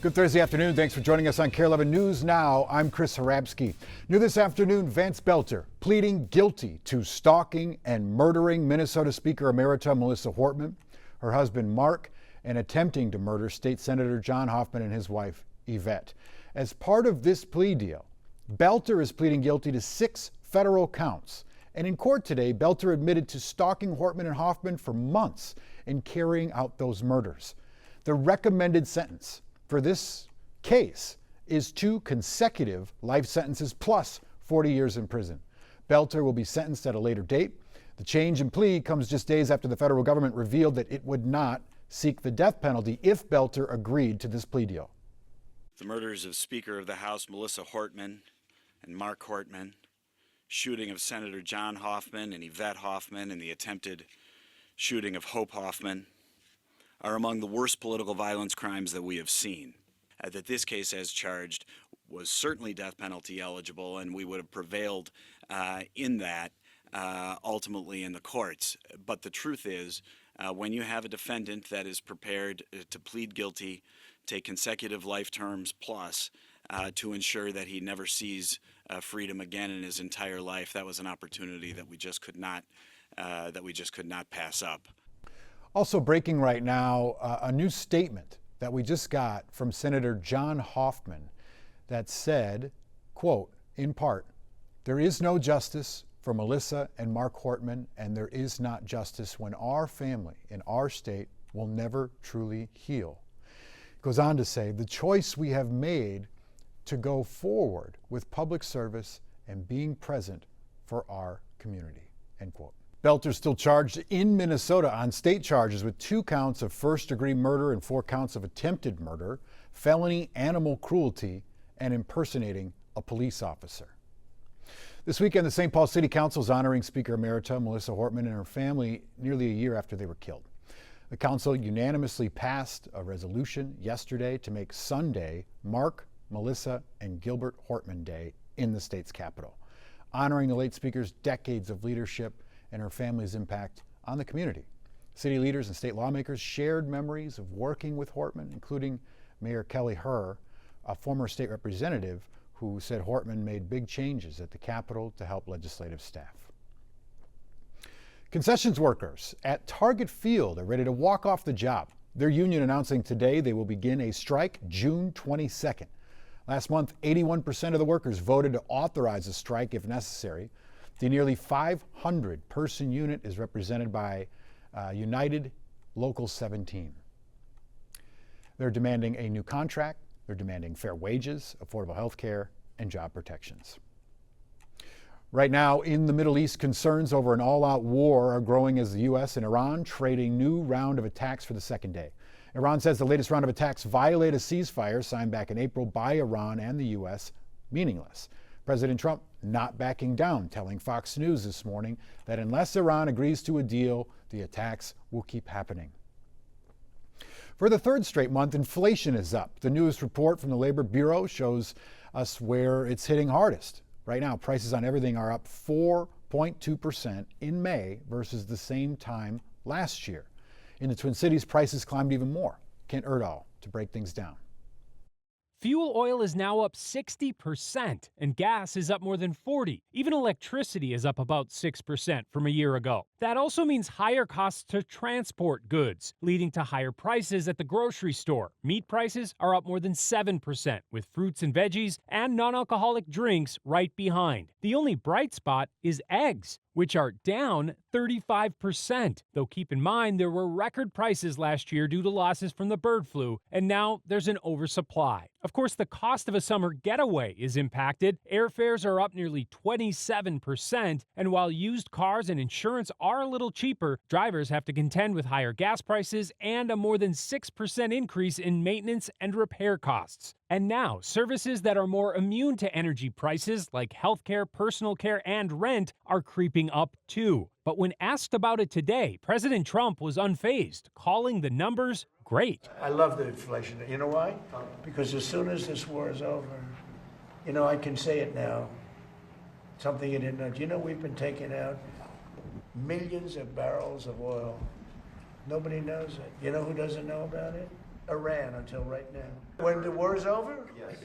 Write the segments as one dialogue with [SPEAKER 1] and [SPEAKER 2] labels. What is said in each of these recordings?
[SPEAKER 1] Good Thursday afternoon. Thanks for joining us on Kare 11 News Now. I'm Chris Harabsky. New this afternoon, Vance Belter pleading guilty to stalking and murdering Minnesota Speaker Emerita Melissa Hortman, her husband Mark, and attempting to murder State Senator John Hoffman and his wife Yvette. As part of this plea deal, Belter is pleading guilty to 6 federal counts. And in court today, Belter admitted to stalking Hortman and Hoffman for months and carrying out those murders. The recommended sentence for this case is 2 consecutive life sentences plus 40 years in prison. Belter will be sentenced at a later date. The change in plea comes just days after the federal government revealed that it would not seek the death penalty if Belter agreed to this plea deal.
[SPEAKER 2] The murders of Speaker of the House Melissa Hortman and Mark Hortman, shooting of Senator John Hoffman and Yvette Hoffman, and the attempted shooting of Hope Hoffman are among the worst political violence crimes that we have seen. That this case, as charged, was certainly death penalty eligible, and we would have prevailed in that ultimately in the courts. But the truth is, when you have a defendant that is prepared to plead guilty, take consecutive life terms plus, to ensure that he never sees freedom again in his entire life, that was an opportunity that we just could not pass up.
[SPEAKER 1] Also breaking right now, a new statement that we just got from Senator John Hoffman that said, quote, in part, "There is no justice for Melissa and Mark Hortman, and there is not justice when our family in our state will never truly heal." Goes on to say, "The choice we have made to go forward with public service and being present for our community," end quote. Belter's still charged in Minnesota on state charges with 2 counts of first-degree murder and 4 counts of attempted murder, felony animal cruelty, and impersonating a police officer. This weekend, the St. Paul City Council is honoring Speaker Emerita Melissa Hortman and her family nearly a year after they were killed. The council unanimously passed a resolution yesterday to make Sunday Mark, Melissa, and Gilbert Hortman Day in the state's capital, honoring the late speaker's decades of leadership and her family's impact on the community. City leaders and state lawmakers shared memories of working with Hortman, including Mayor Kelly Herr, a former state representative who said Hortman made big changes at the Capitol to help legislative staff. Concessions workers at Target Field are ready to walk off the job. Their union announcing today they will begin a strike June 22nd. Last month, 81% of the workers voted to authorize a strike if necessary. The nearly 500-person unit is represented by United Local 17. They're demanding a new contract. They're demanding fair wages, affordable health care, and job protections. Right now, in the Middle East, concerns over an all-out war are growing as the U.S. and Iran trade a new round of attacks for the second day. Iran says the latest round of attacks violate a ceasefire signed back in April by Iran and the U.S., meaningless. President Trump not backing down, telling Fox News this morning that unless Iran agrees to a deal, the attacks will keep happening. For the 3rd straight month, inflation is up. The newest report from the Labor Bureau shows us where it's hitting hardest. Right now, prices on everything are up 4.2% in May versus the same time last year. In the Twin Cities, prices climbed even more. Kent Erdahl to break things down.
[SPEAKER 3] Fuel oil is now up 60%, and gas is up more than 40%. Even electricity is up about 6% from a year ago. That also means higher costs to transport goods, leading to higher prices at the grocery store. Meat prices are up more than 7%, with fruits and veggies and non-alcoholic drinks right behind. The only bright spot is eggs, which are down 35%. Though keep in mind there were record prices last year due to losses from the bird flu, and now there's an oversupply. Of course, the cost of a summer getaway is impacted. Airfares are up nearly 27%, and while used cars and insurance are a little cheaper, drivers have to contend with higher gas prices and a more than 6% increase in maintenance and repair costs. And now, services that are more immune to energy prices, like healthcare, personal care, and rent, are creeping up too. But when asked about it today, President Trump was unfazed, calling the numbers great.
[SPEAKER 4] I love the inflation. You know why? Because as soon as this war is over, I can say it now. Something you didn't know. Do you know we've been taking out millions of barrels of oil? Nobody knows it. You know who doesn't know about it? Iran until right now. When the war is over, yes,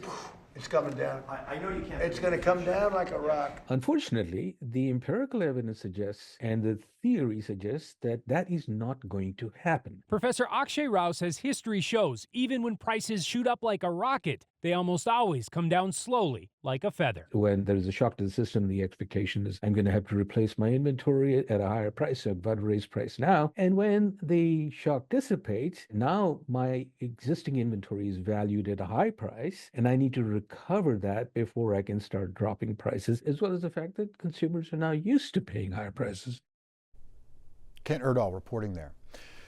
[SPEAKER 4] it's coming down.
[SPEAKER 5] I know you can't.
[SPEAKER 4] It's going to come down like a rock.
[SPEAKER 6] Unfortunately, the empirical evidence suggests and the theory suggests that that is not going to happen.
[SPEAKER 3] Professor Akshay Rao says history shows even when prices shoot up like a rocket, they almost always come down slowly, like a feather.
[SPEAKER 6] When there is a shock to the system, the expectation is I'm going to have to replace my inventory at a higher price, so I've got to raise price now. And when the shock dissipates, now my existing inventory is valued at a high price, and I need to recover that before I can start dropping prices, as well as the fact that consumers are now used to paying higher prices.
[SPEAKER 1] Kent Erdahl reporting there.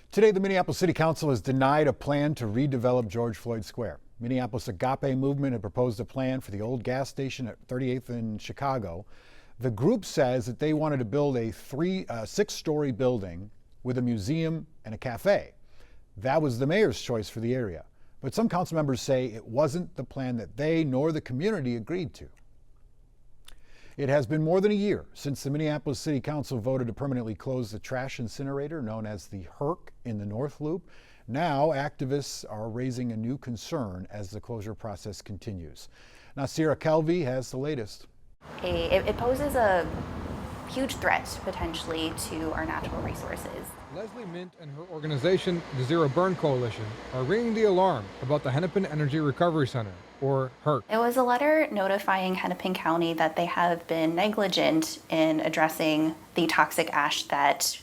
[SPEAKER 1] Today, the Minneapolis City Council has denied a plan to redevelop George Floyd Square. Minneapolis Agape Movement had proposed a plan for the old gas station at 38th in Chicago. The group says that they wanted to build a 6-story building with a museum and a cafe. That was the mayor's choice for the area. But some council members say it wasn't the plan that they nor the community agreed to. It has been more than a year since the Minneapolis City Council voted to permanently close the trash incinerator known as the HERC in the North Loop. Now, activists are raising a new concern as the closure process continues. Nasira Kelvy has the latest.
[SPEAKER 7] It poses a huge threat, potentially, to our natural resources.
[SPEAKER 8] Leslie Mint and her organization, the Zero Burn Coalition, are ringing the alarm about the Hennepin Energy Recovery Center, or HERC.
[SPEAKER 7] It was a letter notifying Hennepin County that they have been negligent in addressing the toxic ash that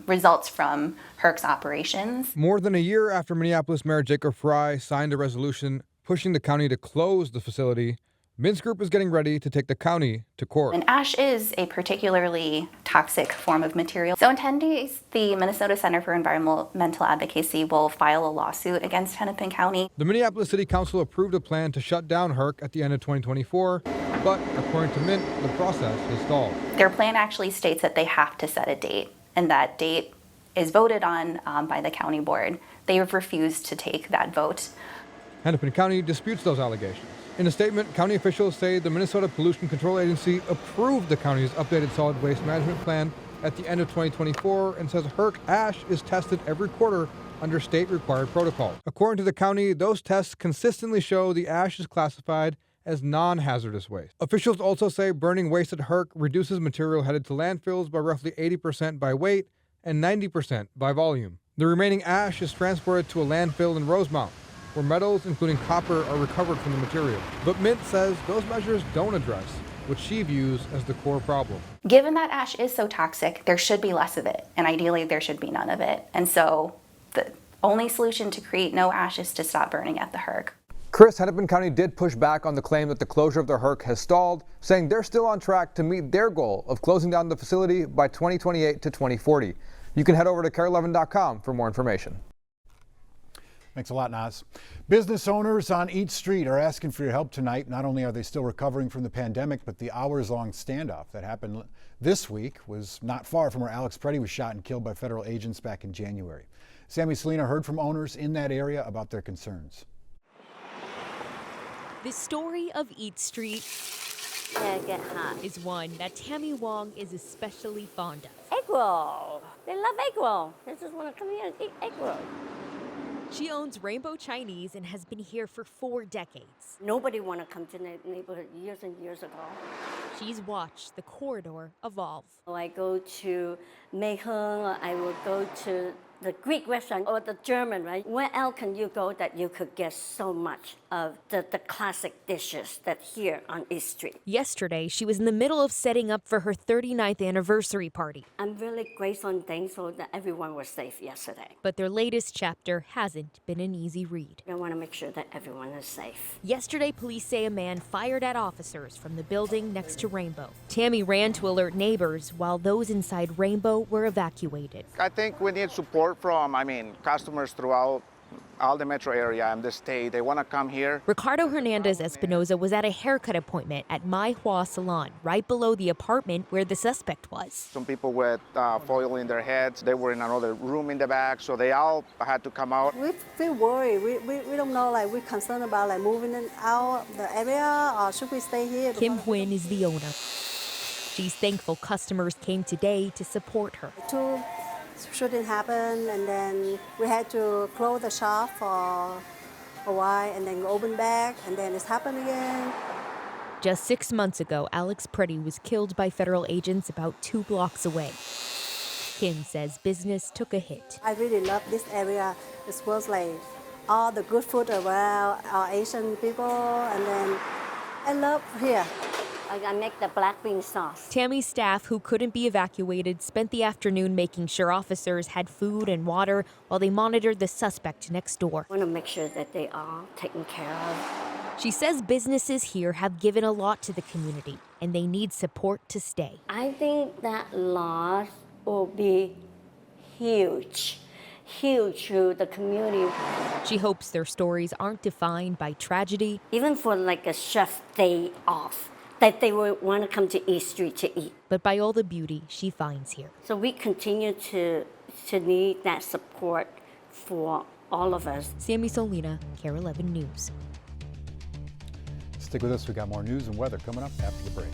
[SPEAKER 7] results from HERC's operations.
[SPEAKER 8] More than a year after Minneapolis Mayor Jacob Frey signed a resolution pushing the county to close the facility, Mint's group is getting ready to take the county to court.
[SPEAKER 7] And ash is a particularly toxic form of material. So in 10 days, the Minnesota Center for Environmental Advocacy will file a lawsuit against Hennepin County.
[SPEAKER 8] The Minneapolis City Council approved a plan to shut down HERC at the end of 2024, but according to Mint, the process has stalled.
[SPEAKER 7] Their plan actually states that they have to set a date, and that date is voted on by the county board. They have refused to take that vote.
[SPEAKER 8] Hennepin County disputes those allegations. In a statement, county officials say the Minnesota Pollution Control Agency approved the county's updated solid waste management plan at the end of 2024 and says HERC ash is tested every quarter under state-required protocol. According to the county, those tests consistently show the ash is classified as non-hazardous waste. Officials also say burning waste at HERC reduces material headed to landfills by roughly 80% by weight and 90% by volume. The remaining ash is transported to a landfill in Rosemount, where metals, including copper, are recovered from the material. But Mint says those measures don't address what she views as the core problem.
[SPEAKER 7] Given that ash is so toxic, there should be less of it, and ideally there should be none of it. And so the only solution to create no ash is to stop burning at the HERC.
[SPEAKER 9] Chris, Hennepin County did push back on the claim that the closure of the HERC has stalled, saying they're still on track to meet their goal of closing down the facility by 2028 to 2040. You can head over to Kare11.com for more information.
[SPEAKER 1] Thanks a lot, Naz. Business owners on Eat Street are asking for your help tonight. Not only are they still recovering from the pandemic, but the hours-long standoff that happened this week was not far from where Alex Preddy was shot and killed by federal agents back in January. Sammy Selena heard from owners in that area about their concerns.
[SPEAKER 10] The story of Eat Street is one that Tammy Wong is especially fond of.
[SPEAKER 11] Egg roll. They love egg roll. They just want to come here and eat egg roll.
[SPEAKER 10] She owns Rainbow Chinese and has been here for 4 decades.
[SPEAKER 11] Nobody want to come to the neighborhood years and years ago.
[SPEAKER 10] She's watched the corridor evolve.
[SPEAKER 11] I go to Mehung, I will go to the Greek restaurant or the German, right? Where else can you go that you could get so much of the classic dishes that here on East Street?
[SPEAKER 10] Yesterday, she was in the middle of setting up for her 39th anniversary party.
[SPEAKER 11] I'm really grateful and thankful that everyone was safe yesterday.
[SPEAKER 10] But their latest chapter hasn't been an easy read.
[SPEAKER 11] I want to make sure that everyone is safe.
[SPEAKER 10] Yesterday, police say a man fired at officers from the building next to Rainbow. Tammy ran to alert neighbors while those inside Rainbow were evacuated.
[SPEAKER 12] I think we need support from, customers throughout all the metro area and the state. They want to come here.
[SPEAKER 10] Ricardo Hernandez Espinoza was at a haircut appointment at My Hua Salon, right below the apartment where the suspect was.
[SPEAKER 12] Some people with foil in their heads. They were in another room in the back, so they all had to come out.
[SPEAKER 13] We feel worried. We don't know, we're concerned about moving out the area, or should we stay here?
[SPEAKER 10] Kim Huynh is the owner. She's thankful customers came today to support her.
[SPEAKER 13] To shouldn't happen, and then we had to close the shop for a while and then open back, and then it's happened again.
[SPEAKER 10] Just 6 months ago, Alex Pretty was killed by federal agents about 2 blocks away. Kim says business took a hit.
[SPEAKER 13] I really love this area. It was like all the good food around, our Asian people, and then I love here.
[SPEAKER 11] I make the black bean sauce.
[SPEAKER 10] Tammy's staff, who couldn't be evacuated, spent the afternoon making sure officers had food and water while they monitored the suspect next door.
[SPEAKER 11] I want to make sure that they are taken care of.
[SPEAKER 10] She says businesses here have given a lot to the community, and they need support to stay.
[SPEAKER 11] I think that loss will be huge to the community.
[SPEAKER 10] She hopes their stories aren't defined by tragedy.
[SPEAKER 11] Even for like a chef's day off, that they would want to come to East Street to eat.
[SPEAKER 10] But by all the beauty she finds here.
[SPEAKER 11] So we continue to need that support for all of us.
[SPEAKER 10] Sammy Solina, Kare 11 News.
[SPEAKER 1] Stick with us. We got more news and weather coming up after the break.